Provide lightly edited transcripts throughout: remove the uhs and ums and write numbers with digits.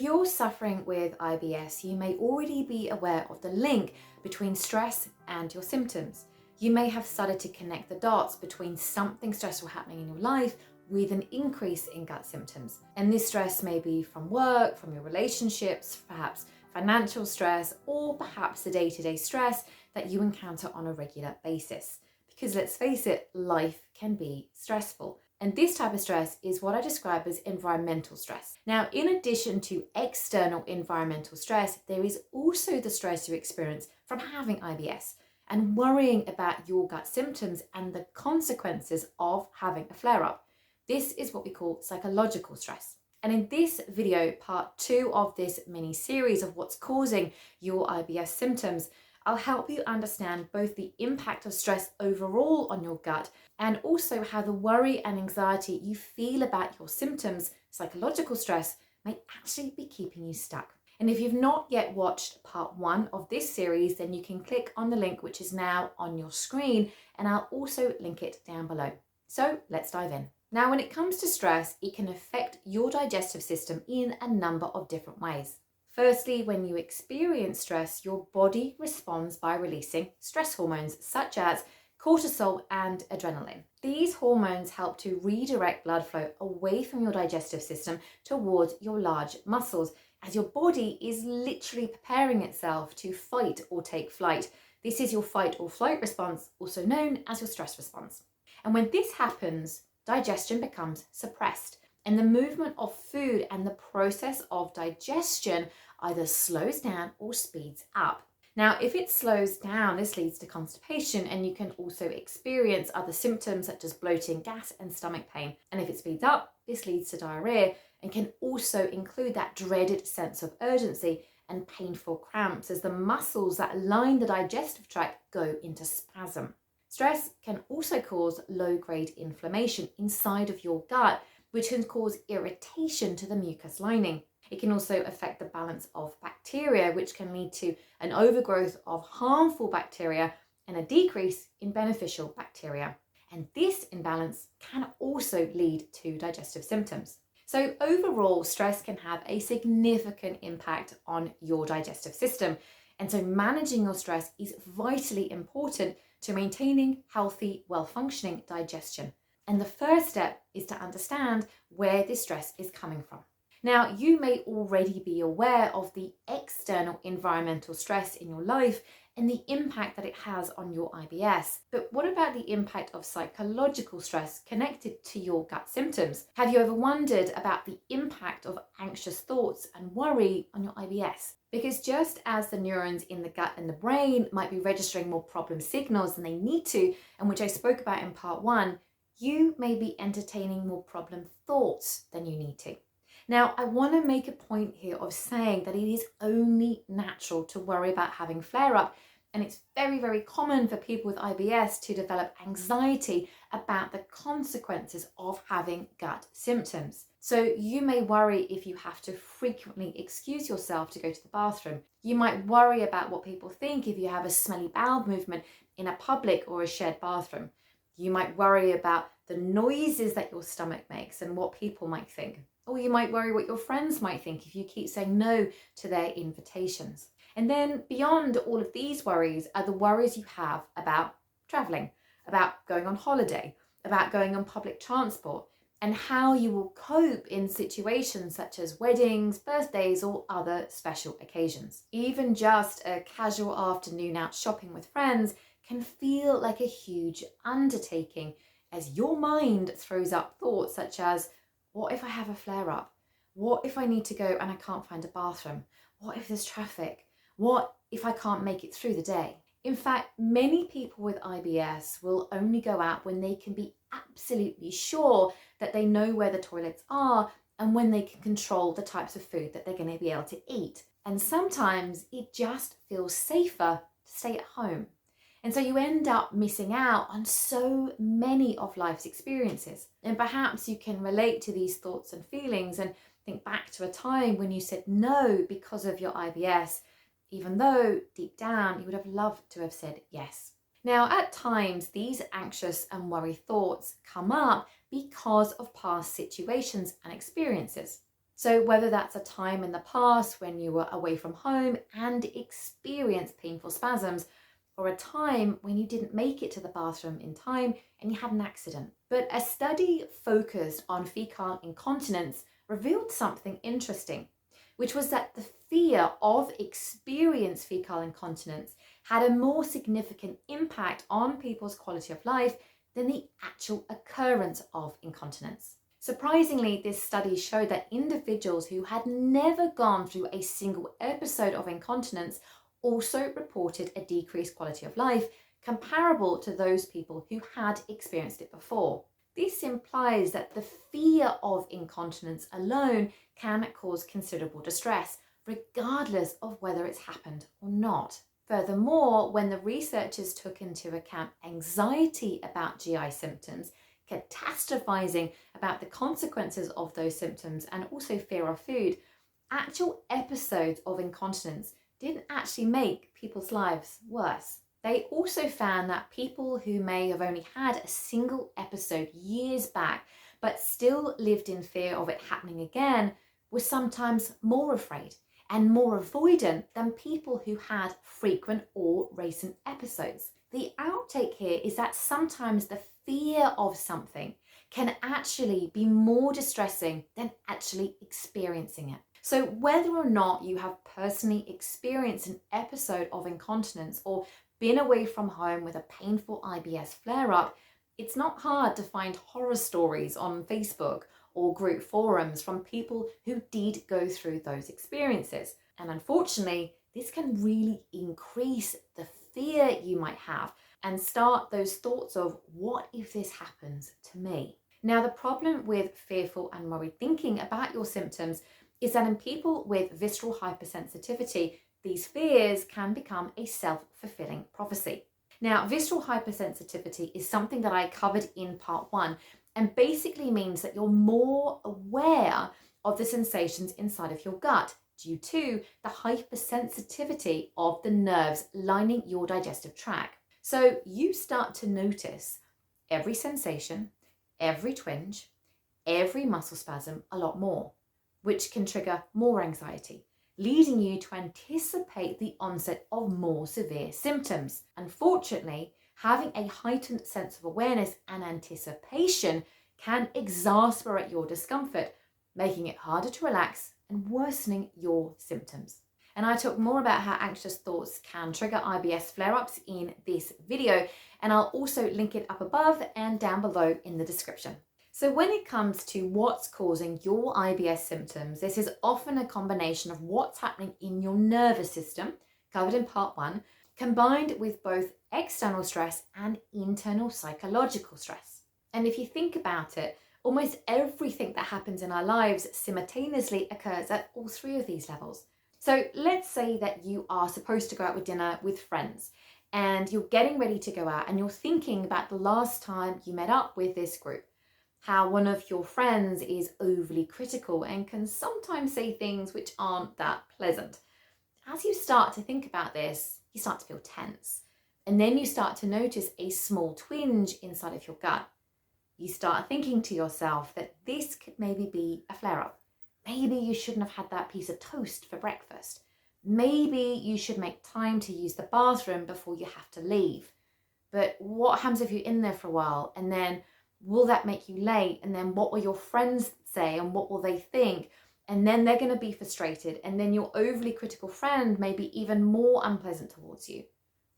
If you're suffering with IBS, you may already be aware of the link between stress and your symptoms. You may have started to connect the dots between something stressful happening in your life with an increase in gut symptoms. And this stress may be from work, from your relationships, perhaps financial stress, or perhaps the day-to-day stress that you encounter on a regular basis. Because let's face it, life can be stressful. And this type of stress is what I describe as environmental stress. Now, in addition to external environmental stress, there is also the stress you experience from having IBS and worrying about your gut symptoms and the consequences of having a flare-up. This is what we call psychological stress. And in this video, part 2 of this mini series of what's causing your IBS symptoms, I'll help you understand both the impact of stress overall on your gut and also how the worry and anxiety you feel about your symptoms, psychological stress, may actually be keeping you stuck. And if you've not yet watched part 1 of this series, then you can click on the link which is now on your screen, and I'll also link it down below. So let's dive in. Now, when it comes to stress, it can affect your digestive system in a number of different ways. Firstly, when you experience stress, your body responds by releasing stress hormones such as cortisol and adrenaline. These hormones help to redirect blood flow away from your digestive system towards your large muscles, as your body is literally preparing itself to fight or take flight. This is your fight or flight response, also known as your stress response. And when this happens, digestion becomes suppressed, and the movement of food and the process of digestion either slows down or speeds up. Now, if it slows down, this leads to constipation, and you can also experience other symptoms such as bloating, gas, and stomach pain. And if it speeds up, this leads to diarrhea and can also include that dreaded sense of urgency and painful cramps as the muscles that line the digestive tract go into spasm. Stress can also cause low-grade inflammation inside of your gut, which can cause irritation to the mucus lining. It can also affect the balance of bacteria, which can lead to an overgrowth of harmful bacteria and a decrease in beneficial bacteria. And this imbalance can also lead to digestive symptoms. So overall, stress can have a significant impact on your digestive system. And so managing your stress is vitally important to maintaining healthy, well-functioning digestion. And the first step is to understand where this stress is coming from. Now, you may already be aware of the external environmental stress in your life and the impact that it has on your IBS. But what about the impact of psychological stress connected to your gut symptoms? Have you ever wondered about the impact of anxious thoughts and worry on your IBS? Because just as the neurons in the gut and the brain might be registering more problem signals than they need to, and which I spoke about in part 1, you may be entertaining more problem thoughts than you need to. Now, I want to make a point here of saying that it is only natural to worry about having flare-up, and it's very, very common for people with IBS to develop anxiety about the consequences of having gut symptoms. So you may worry if you have to frequently excuse yourself to go to the bathroom. You might worry about what people think if you have a smelly bowel movement in a public or a shared bathroom. You might worry about the noises that your stomach makes and what people might think. Or you might worry what your friends might think if you keep saying no to their invitations. And then beyond all of these worries are the worries you have about traveling, about going on holiday, about going on public transport, and how you will cope in situations such as weddings, birthdays, or other special occasions. Even just a casual afternoon out shopping with friends can feel like a huge undertaking as your mind throws up thoughts such as, what if I have a flare-up? What if I need to go and I can't find a bathroom? What if there's traffic? What if I can't make it through the day? In fact, many people with IBS will only go out when they can be absolutely sure that they know where the toilets are and when they can control the types of food that they're going to be able to eat. And sometimes it just feels safer to stay at home. And so you end up missing out on so many of life's experiences. And perhaps you can relate to these thoughts and feelings and think back to a time when you said no because of your IBS, even though deep down you would have loved to have said yes. Now, at times, these anxious and worry thoughts come up because of past situations and experiences. So whether that's a time in the past when you were away from home and experienced painful spasms, or a time when you didn't make it to the bathroom in time and you had an accident. But a study focused on fecal incontinence revealed something interesting, which was that the fear of experienced fecal incontinence had a more significant impact on people's quality of life than the actual occurrence of incontinence. Surprisingly, this study showed that individuals who had never gone through a single episode of incontinence also reported a decreased quality of life comparable to those people who had experienced it before. This implies that the fear of incontinence alone can cause considerable distress, regardless of whether it's happened or not. Furthermore, when the researchers took into account anxiety about GI symptoms, catastrophizing about the consequences of those symptoms, and also fear of food, actual episodes of incontinence didn't actually make people's lives worse. They also found that people who may have only had a single episode years back, but still lived in fear of it happening again, were sometimes more afraid and more avoidant than people who had frequent or recent episodes. The outtake here is that sometimes the fear of something can actually be more distressing than actually experiencing it. So whether or not you have personally experienced an episode of incontinence or been away from home with a painful IBS flare-up, it's not hard to find horror stories on Facebook or group forums from people who did go through those experiences. And unfortunately, this can really increase the fear you might have and start those thoughts of, what if this happens to me? Now, the problem with fearful and worried thinking about your symptoms is that in people with visceral hypersensitivity, these fears can become a self-fulfilling prophecy. Now, visceral hypersensitivity is something that I covered in part 1, and basically means that you're more aware of the sensations inside of your gut due to the hypersensitivity of the nerves lining your digestive tract. So you start to notice every sensation, every twinge, every muscle spasm a lot more, which can trigger more anxiety, leading you to anticipate the onset of more severe symptoms. Unfortunately, having a heightened sense of awareness and anticipation can exacerbate your discomfort, making it harder to relax and worsening your symptoms. And I talk more about how anxious thoughts can trigger IBS flare-ups in this video, and I'll also link it up above and down below in the description. So when it comes to what's causing your IBS symptoms, this is often a combination of what's happening in your nervous system, covered in part 1, combined with both external stress and internal psychological stress. And if you think about it, almost everything that happens in our lives simultaneously occurs at all 3 of these levels. So let's say that you are supposed to go out with dinner with friends and you're getting ready to go out and you're thinking about the last time you met up with this group, how one of your friends is overly critical and can sometimes say things which aren't that pleasant. As you start to think about this, you start to feel tense. And then you start to notice a small twinge inside of your gut. You start thinking to yourself that this could maybe be a flare-up. Maybe you shouldn't have had that piece of toast for breakfast. Maybe you should make time to use the bathroom before you have to leave. But what happens if you're in there for a while, and then will that make you late? And then what will your friends say and what will they think? And then they're going to be frustrated, and then your overly critical friend may be even more unpleasant towards you.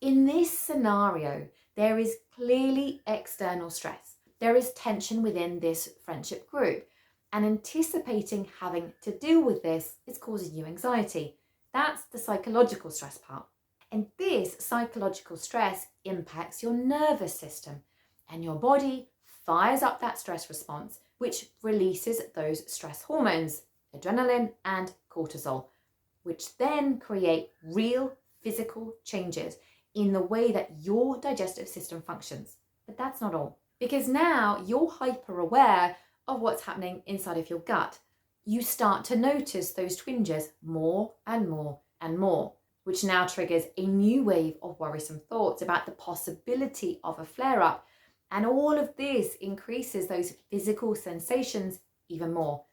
In this scenario, there is clearly external stress. There is tension within this friendship group, and anticipating having to deal with this is causing you anxiety. That's the psychological stress part. And this psychological stress impacts your nervous system, and your body fires up that stress response, which releases those stress hormones, adrenaline and cortisol, which then create real physical changes in the way that your digestive system functions. But that's not all, because now you're hyper aware of what's happening inside of your gut. You start to notice those twinges more and more and more, which now triggers a new wave of worrisome thoughts about the possibility of a flare-up. And all of this increases those physical sensations even more.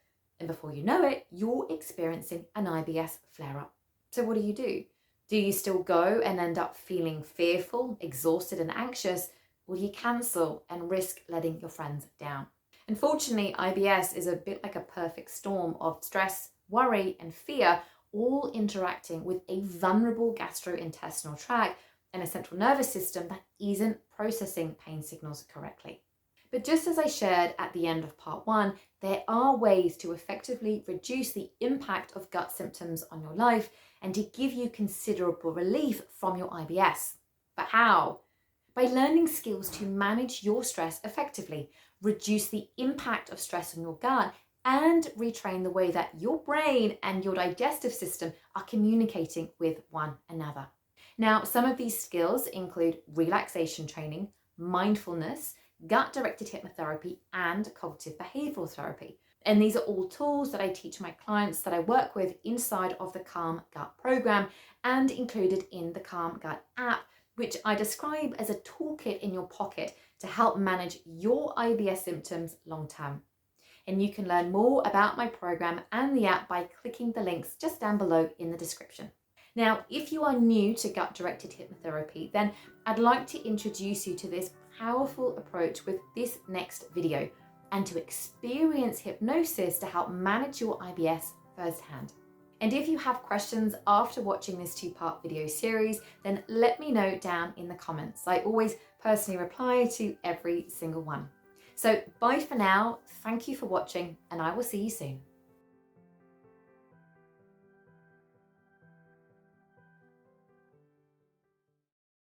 And before you know it, you're experiencing an IBS flare-up. So what do? Do you still go and end up feeling fearful, exhausted and anxious, or do you cancel and risk letting your friends down? Unfortunately, IBS is a bit like a perfect storm of stress, worry, and fear, all interacting with a vulnerable gastrointestinal tract and a central nervous system that isn't processing pain signals correctly. But just as I shared at the end of part 1, there are ways to effectively reduce the impact of gut symptoms on your life and to give you considerable relief from your IBS. But how? By learning skills to manage your stress effectively, reduce the impact of stress on your gut, and retrain the way that your brain and your digestive system are communicating with one another. Now, some of these skills include relaxation training, mindfulness, gut-directed hypnotherapy, and cognitive behavioural therapy. And these are all tools that I teach my clients that I work with inside of the Calm Gut program and included in the Calm Gut app, which I describe as a toolkit in your pocket to help manage your IBS symptoms long term. And you can learn more about my program and the app by clicking the links just down below in the description. Now, if you are new to gut-directed hypnotherapy, then I'd like to introduce you to this powerful approach with this next video and to experience hypnosis to help manage your IBS firsthand. And if you have questions after watching this 2-part video series, then let me know down in the comments. I always personally reply to every single one. So bye for now, thank you for watching, and I will see you soon.